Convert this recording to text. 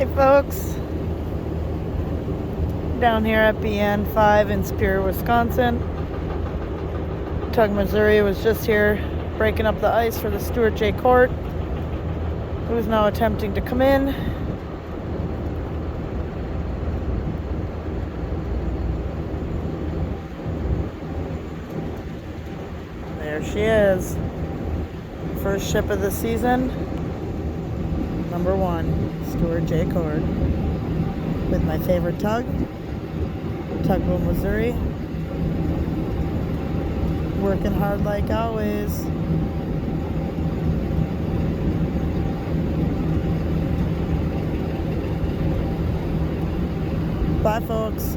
Hey folks, down here at BN5 in Superior, Wisconsin. Tug, Missouri was just here breaking up the ice for the Stewart Cort, who is now attempting to come in. There she is. First ship of the season, number 1, Stewart Cort, with my favorite tug, Tugboat, Missouri. Working hard like always. Bye, folks.